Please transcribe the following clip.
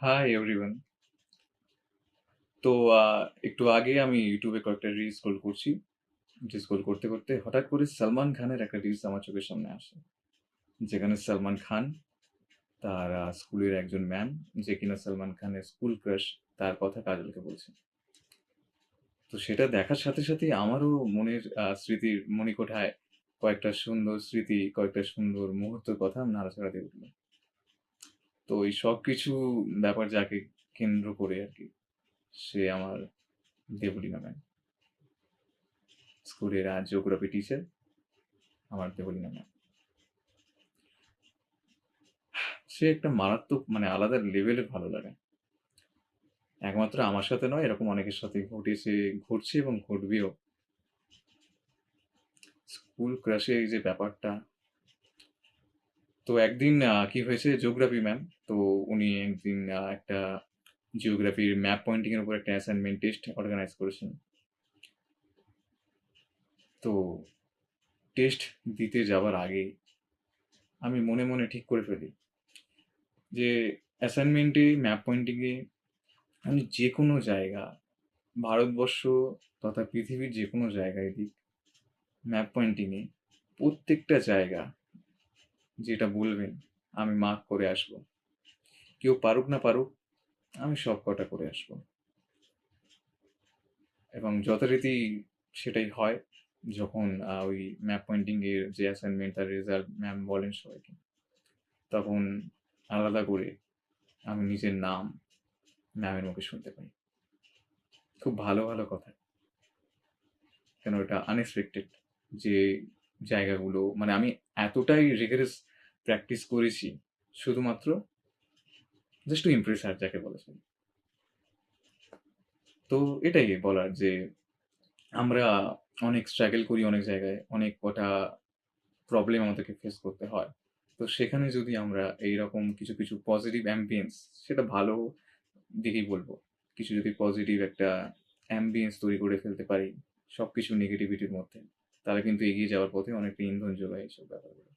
Hi everyone. তো একটু আগে আমি ইউটিউবে কয়েকটা রিল স্ক্রল করছি। যে স্ক্রল করতে করতে হঠাৎ করে সালমান খানের একটা রিলস আমার চোখের সামনে আসে, যেখানে সালমান খান তার স্কুলের একজন ম্যাম, যে কিনা সালমান খানের স্কুল ক্রাশ, তার কথা কাজলকে বলছে। তো সেটা দেখার সাথে সাথে আমারও মনের স্মৃতির মণিকোঠায় কয়েকটা সুন্দর স্মৃতি, কয়েকটা সুন্দর মুহূর্তের কথা নাড়াচাড়া দিয়ে উঠলো। তো এই সব কিছু ব্যাপার যাকে কেন্দ্র করে আর কি, সে আমার দেবলীনা ম্যাম, স্কুলের জিওগ্রাফি টিচার, আমার দেবলীনা ম্যাম। সে একটা মারাত্মক, মানে আলাদা লেভেলের ভালো লাগে। একমাত্র আমার সাথে নয়, এরকম অনেকের সাথে ঘটেছে, ঘটছে এবং ঘটবেও। স্কুল ক্রাশে এই যে ব্যাপারটা, তো একদিন কি হয়েছে, জিওগ্রাফি ম্যাম, তো উনি একদিন একটা জিওগ্রাফির ম্যাপ পয়েন্টিং এর উপর একটা অ্যাসাইনমেন্ট টেস্ট অর্গানাইজ করেছেন। তো টেস্ট দিতে যাওয়ার আগে আমি মনে মনে ঠিক করে ফেলি যে অ্যাসাইনমেন্টে ম্যাপ পয়েন্টিংয়ে আমি যে কোনো জায়গা, ভারতবর্ষ তথা পৃথিবীর যে কোনো জায়গায় দিক, ম্যাপ পয়েন্টিংয়ে প্রত্যেকটা জায়গা যেটা বলবেন আমি মার্ক করে আসবো। কেউ পারুক না পারুক, আমি সব কটা করে আসবো। এবং যথারীতি সেটাই হয়। যখন ওই ম্যাপ পয়েন্টিং এর যে অ্যাসাইনমেন্ট তার রেজাল্ট ম্যাম বলেন সবাইকে, তখন আলাদা করে আমি নিজের নাম ম্যামের মুখে শুনতে পাই। খুব ভালো ভালো কথা, কেন এটা আনএক্সপেক্টেড। যে জায়গাগুলো, মানে আমি এতটাই রিগারাস প্র্যাকটিস করেছি শুধুমাত্র জাস্ট টু ইমপ্রেস আর, যাকে বলা যায়। তো এটাই বলার যে আমরা অনেক স্ট্রাগল করি, অনেক জায়গায় অনেক কটা প্রবলেম আমাদেরকে ফেস করতে হয়। তো সেখানে যদি আমরা এইরকম কিছু কিছু পজিটিভ অ্যাম্বিয়েন্স, সেটা ভালো দিকেই বলবো, কিছু যদি পজিটিভ একটা অ্যাম্বিয়েন্স তৈরি করে ফেলতে পারি সব কিছু নেগেটিভিটির মধ্যে, তাহলে কিন্তু এগিয়ে যাওয়ার পথে অনেকটা ইন্ধন যোগায় এইসব ব্যাপারগুলো।